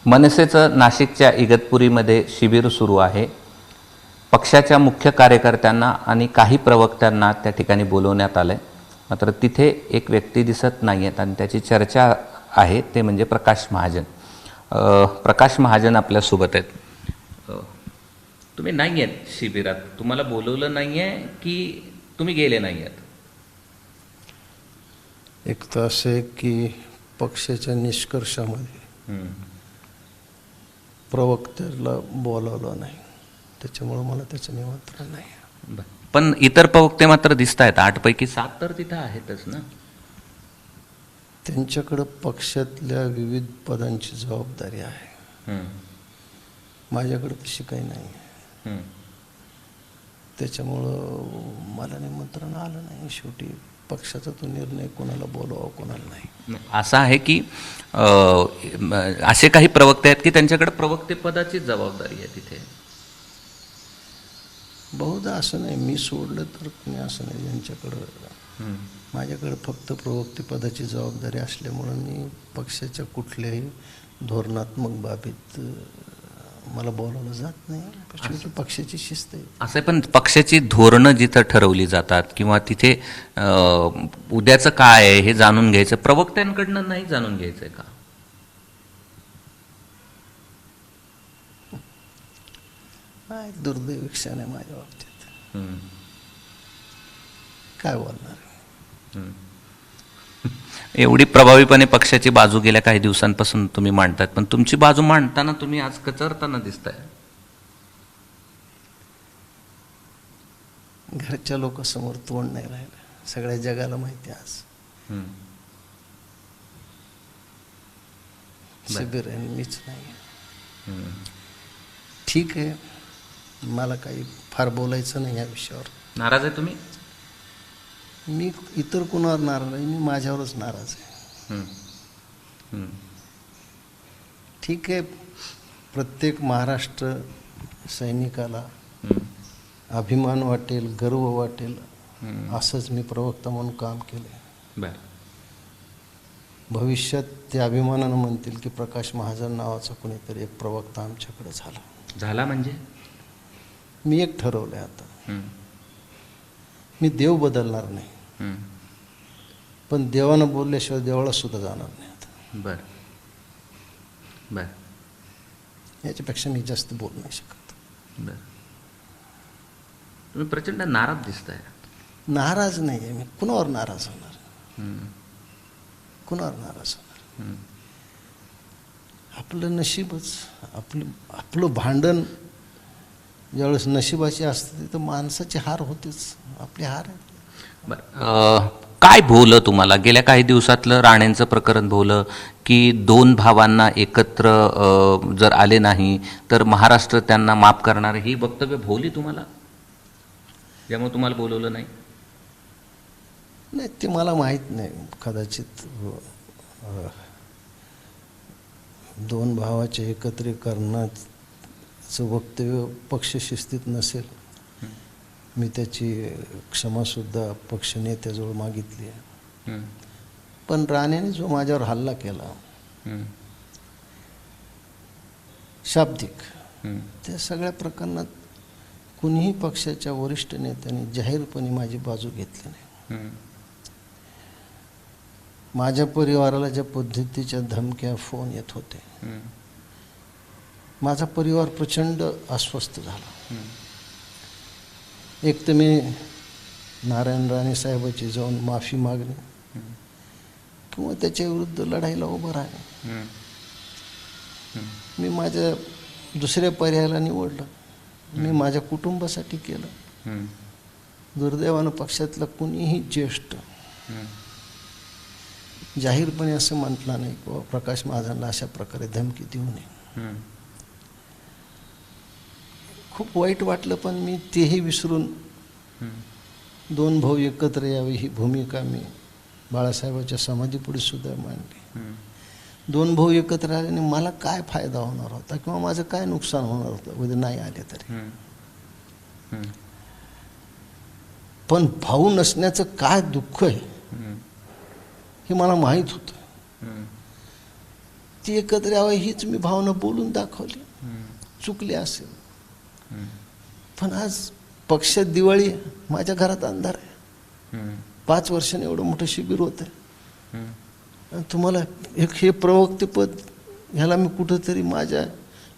मनसेचं नाशिकच्या इगतपुरीमध्ये शिबिर सुरू आहे. पक्षाच्या मुख्य कार्यकर्त्यांना आणि काही प्रवक्त्यांना त्या ठिकाणी बोलवण्यात आलं आहे. मात्र तिथे एक व्यक्ती दिसत नाही आहेत आणि त्याची चर्चा आहे, ते म्हणजे प्रकाश महाजन. प्रकाश महाजन आपल्यासोबत आहेत. तुम्ही नाही आहेत शिबिरात, तुम्हाला बोलवलं नाही आहे की तुम्ही गेले नाही आहेत? एक तर असं आहे की पक्षाच्या निष्कर्षामध्ये प्रवक्त्याला बोलावलं नाही, त्याच्यामुळं मला त्याचं निमंत्रण नाही. पण इतर प्रवक्ते मात्र दिसत आहेत, 8 पैकी 7 तर तिथं आहेतच ना. त्यांच्याकडं पक्षातल्या विविध पदांची जबाबदारी आहे, माझ्याकडे तशी काही नाही. त्याच्यामुळं मला निमंत्रण आलं नाही. शेवटी पक्षाचा तो निर्णय, कोणाला बोलवावं कोणाला नाही. असं आहे की असे काही प्रवक्ते आहेत की त्यांच्याकडे प्रवक्तेपदाची जबाबदारी आहे तिथे. बहुधा असं नाही, मी सोडलं तर कोणी असं नाही ज्यांच्याकडं. माझ्याकडे फक्त प्रवक्तेपदाची जबाबदारी असल्यामुळं मी पक्षाच्या कुठल्याही धोरणात्मक बाबीत मला बोलावलं जात नाही. शेवटी पक्षाची शिस्त आहे. असं पण पक्षाची धोरणं जिथं ठरवली जातात किंवा तिथे उद्याचं काय आहे हे जाणून घ्यायचं, प्रवक्त्यांकडनं नाही जाणून घ्यायचंय का? दुर्दैवी क्षण आहे माझ्या बाबतीत. काय बोलणार. एवढी प्रभावीपणे पक्षाची बाजू गेल्या काही दिवसांपासून तुम्ही मांडतात, पण तुमची बाजू मांडताना तुम्ही आज कचरताना दिसताय. घरच्या लोकांसमोर तोंड नाही राहिलं, सगळ्या जगाला माहिती आज. शिबिर आहे, मीच नाही. ठीक आहे, मला काही फार बोलायचं नाही या विषयावर. नाराज आहे तुम्ही? मी इतर कोणावर नाराज आहे, मी माझ्यावरच नाराज आहे. ठीक आहे, प्रत्येक महाराष्ट्र सैनिकाला अभिमान वाटेल, गर्व वाटेल, असंच मी प्रवक्ता म्हणून काम केलं. भविष्यात ते अभिमानानं म्हणतील की प्रकाश महाजन नावाचा कोणीतरी एक प्रवक्ता आमच्याकडे झाला. म्हणजे मी एक ठरवलंय आता, मी देव बदलणार नाही, पण देवानं बोलल्याशिवाय देवाला सुद्धा जाणार नाही आता. बर. याच्यापेक्षा मी जास्त बोलू नाही शकत. तुम्ही प्रचंड नाराज दिसताय. नाराज नाही आहे मी. कुणावर नाराज होणार? कुणावर नाराज होणार? आपलं नशीबच, आपलं भांडण ज्यावेळेस नशिबाची असते तर माणसाची हार होतेच, आपली हार आहे. बरं, काय भोवलं तुम्हाला? गेल्या काही दिवसातलं राणेंचं प्रकरण भोवलं की 2 भावांना एकत्र जर आले नाही तर महाराष्ट्र त्यांना माफ करणार, ही वक्तव्य भोवली तुम्हाला, ज्यामुळे तुम्हाला बोलवलं नाही? नाही, ते मला माहीत नाही. कदाचित 2 भावाचे एकत्रीकरणाचं वक्तव्य पक्षशिस्तीत नसेल. मी त्याची क्षमासुद्धा पक्षनेत्याजवळ मागितली आहे. पण राणेने जो माझ्यावर हल्ला केला शाब्दिक, त्या सगळ्या प्रकरणात कुणीही पक्षाच्या वरिष्ठ नेत्यांनी जाहीरपणे माझी बाजू घेतली नाही. माझ्या परिवाराला ज्या पद्धतीच्या धमक्या, फोन येत होते, माझा परिवार प्रचंड अस्वस्थ झाला. एक तर मी नारायण राणे साहेबाची जाऊन माफी मागणे किंवा त्याच्या विरुद्ध लढाईला उभं राहणे, मी माझ्या दुसऱ्या पर्यायाला निवडलं. मी माझ्या कुटुंबासाठी केलं. दुर्दैवानं पक्षातला कुणीही ज्येष्ठ जाहीरपणे असं म्हटलं नाही की प्रकाश महाजनला अशा प्रकारे धमकी देऊ नये. खूप वाईट वाटलं, पण मी तेही विसरून 2 भाऊ एकत्र यावे ही भूमिका मी बाळासाहेबाच्या समाधीपुढे सुद्धा मांडली. 2 भाऊ एकत्र आल्याने मला काय फायदा होणार होता किंवा माझं काय नुकसान होणार होतं उद्या नाही आले तरी. पण भाऊ नसण्याचं काय दुःख आहे हे मला माहीत होतं. ती एकत्र यावं हीच मी भावना बोलून दाखवली. चुकले असेल, पण आज पक्षात दिवाळी आहे, माझ्या घरात अंधार आहे. 5 वर्षांनी एवढं मोठं शिबिर होतं आणि तुम्हाला एक हे प्रवक्तेपद, ह्याला मी कुठंतरी माझ्या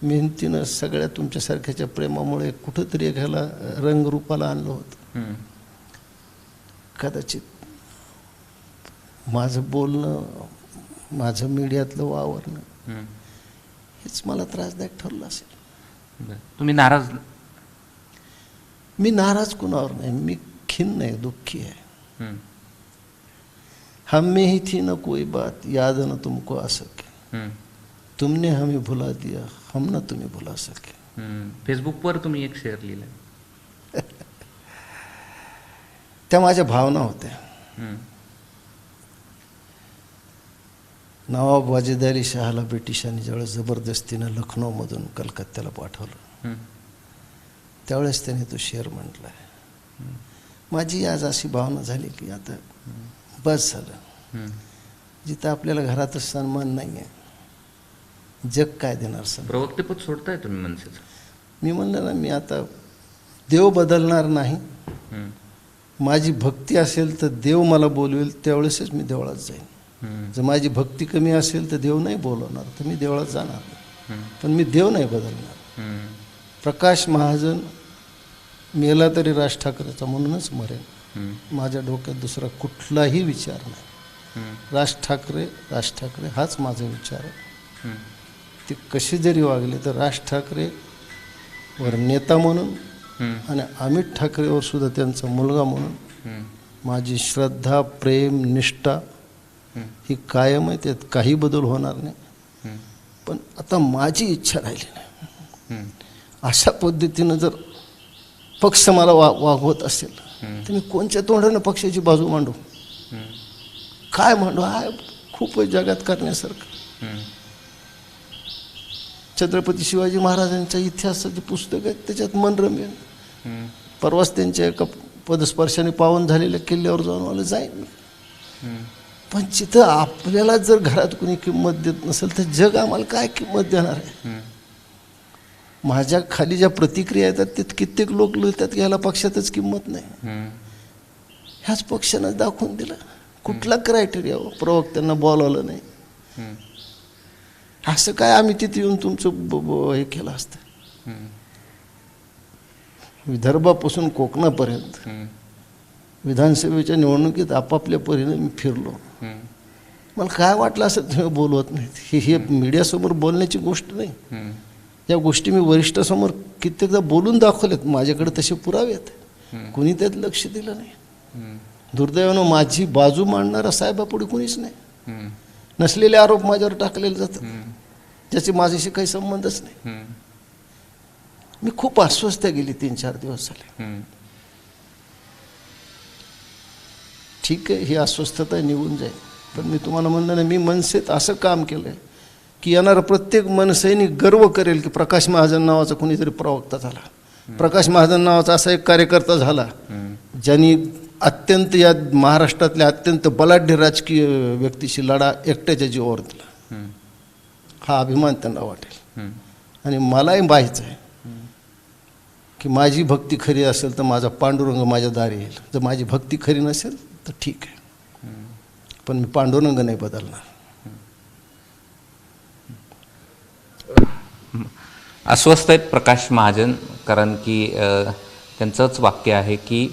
मेहनतीनं सगळ्या तुमच्यासारख्याच्या प्रेमामुळे कुठंतरी एक ह्याला रंगरूपाला आणलं होतं. कदाचित माझं बोलणं, माझं मीडियातलं वावरणं हेच मला त्रासदायक ठरलं असेल. तुम्ही नाराज? मी नाराज कुणावर नाही, मी खिन्न आहे, दुःखी आहे. हम में ही थी न कोई बात, याद न तुमको आ सके, तुमने हमें भुला दिया, हम न तुम्हें भुला सके. फेसबुकवर तुम्ही एक शेअर लिहिला. त्या माझ्या भावना होत्या. नवाब वाजिद अली शहाला ब्रिटिशांनी ज्यावेळेस जबरदस्तीनं लखनौमधून कलकत्त्याला पाठवलं, त्यावेळेस त्याने तो शेअर म्हटला आहे. माझी आज अशी भावना झाली की आता बस झालं. जिथं आपल्याला घरातच सन्मान नाही आहे, जग काय देणार सन्मान. प्रवक्तेपद सोडताय तुम्ही मनसेचं? मी म्हणलं ना, मी आता देव बदलणार नाही. माझी भक्ती असेल तर देव मला बोलवेल, त्यावेळेसच मी देवळात जाईन. जर माझी भक्ती कमी असेल तर देव नाही बोलवणार, तर मी देवळात जाणार, पण मी देव नाही बदलणार. प्रकाश महाजन मेला तरी राज ठाकरेचा म्हणूनच मरेन. माझ्या डोक्यात दुसरा कुठलाही विचार नाही. राज ठाकरे हाच माझा विचार आहे. ते कसे जरी वागले तर राज ठाकरे वर नेता म्हणून आणि अमित ठाकरेवर सुद्धा त्यांचा मुलगा म्हणून माझी श्रद्धा, प्रेम, निष्ठा ही कायम आहे. त्यात काही बदल होणार नाही. पण आता माझी इच्छा राहिली नाही. अशा पद्धतीनं जर पक्ष मला वागवत असेल तर मी कोणत्या तोंडानं पक्षाची बाजू मांडू, काय मांडू? हा खूप जगात करण्यासारखं. छत्रपती शिवाजी महाराजांच्या इतिहासाचे पुस्तक आहे, त्याच्यात मन रमेल. परवाच त्यांच्या एका पदस्पर्शाने पावन झालेल्या किल्ल्यावर जाऊन मला जाईन मी. पण जिथं आपल्याला जर घरात कोणी किंमत देत नसेल तर जग आम्हाला काय किंमत देणार आहे? माझ्या खाली ज्या प्रतिक्रिया येतात त्यात कित्येक लोक लिहितात की याला पक्षातच किंमत नाही. ह्याच पक्षानं दाखवून दिलं. कुठला क्रायटेरिया प्रवक्त्यांना बोलावलं नाही. असं काय आम्ही तिथे येऊन तुमचं हे केलं असतं? विदर्भापासून कोकणापर्यंत विधानसभेच्या निवडणुकीत आपापल्या परीने मी फिरलो. मला काय वाटलं असं तुम्ही बोलवत नाहीत. हे मीडियासमोर बोलण्याची गोष्ट नाही. या गोष्टी मी वरिष्ठासमोर कित्येकदा बोलून दाखवल्यात. माझ्याकडे तसे पुरावे आहेत. कुणी त्यात लक्ष दिलं नाही. दुर्दैवानं माझी बाजू मांडणारा साहेबापुढे कुणीच नाही. नसलेले आरोप माझ्यावर टाकलेले जातात, ज्याचे माझ्याशी काही संबंधच नाही. मी खूप अस्वस्थ गेली 3-4 दिवस झाले. ठीक आहे, ही अस्वस्थता निघून जाईल. पण मी तुम्हाला म्हणलं ना, मी मनसेत असं काम केलंय की येणारा प्रत्येक मनसैनिक गर्व करेल की प्रकाश महाजन नावाचा कोणीतरी प्रवक्ता झाला, प्रकाश महाजन नावाचा असा एक कार्यकर्ता झाला ज्यांनी अत्यंत या महाराष्ट्रातल्या अत्यंत बलाढ्य राजकीय व्यक्तीशी लढा एकट्याच्या जीवावर दिला. हा अभिमान त्यांना वाटेल. आणि मलाही माहीत आहे की माझी भक्ती खरी असेल तर माझा पांडुरंग माझ्या दारी येईल. जर माझी भक्ती खरी नसेल तर ठीक आहे, पण मी पांडुरंग नाही बदलणार. अस्वस्थ आहेत प्रकाश महाजन, कारण की त्यांचंच वाक्य आहे की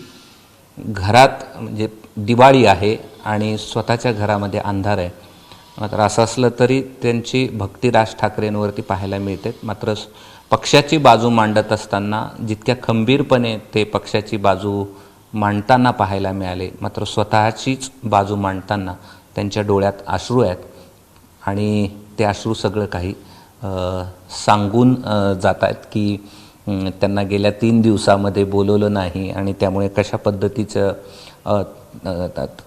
घरात म्हणजे दिवाळी आहे आणि स्वतःच्या घरामध्ये अंधार आहे. मात्र असं असलं तरी त्यांची भक्ती राज ठाकरेंवरती पाहायला मिळते. मात्र पक्षाची बाजू मांडत असताना जितक्या खंबीरपणे ते पक्षाची बाजू मांडताना पाहायला मिळाले, मात्र स्वतःचीच बाजू मांडताना त्यांच्या डोळ्यात अश्रू आहेत आणि ते अश्रू सगळं काही सांगून जात आहेत की त्यांना गेल्या 3 दिवसामध्ये बोलवलं नाही आणि त्यामुळे कशा पद्धतीचं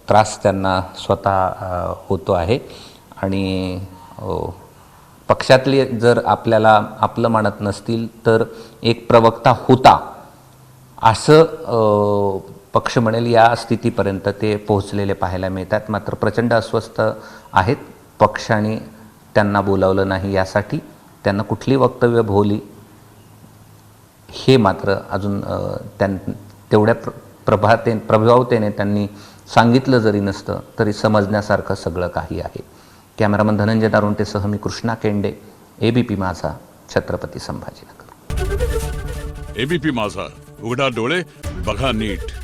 त्रास त्यांना स्वतः होतो आहे. आणि पक्षातले जर आपल्याला आपलं मानत नसतील तर एक प्रवक्ता होता असं पक्ष म्हणेल, या स्थितीपर्यंत ते पोहोचलेले पाहायला मिळतात. मात्र प्रचंड अस्वस्थ आहेत पक्ष आणि त्यांना बोलावलं नाही यासाठी त्यांना कुठली वक्तव्य भोवली हे मात्र अजून तेवढ्या प्रभावतेने त्यांनी सांगितलं जरी नसतं तरी समजण्यासारखं सगळं काही आहे. कॅमेरामन धनंजय दारुंटेसह मी कृष्णा केंडे, ABP माझा, छत्रपती संभाजीनगर. ABP माझा, उघडा डोळे बघा नीट.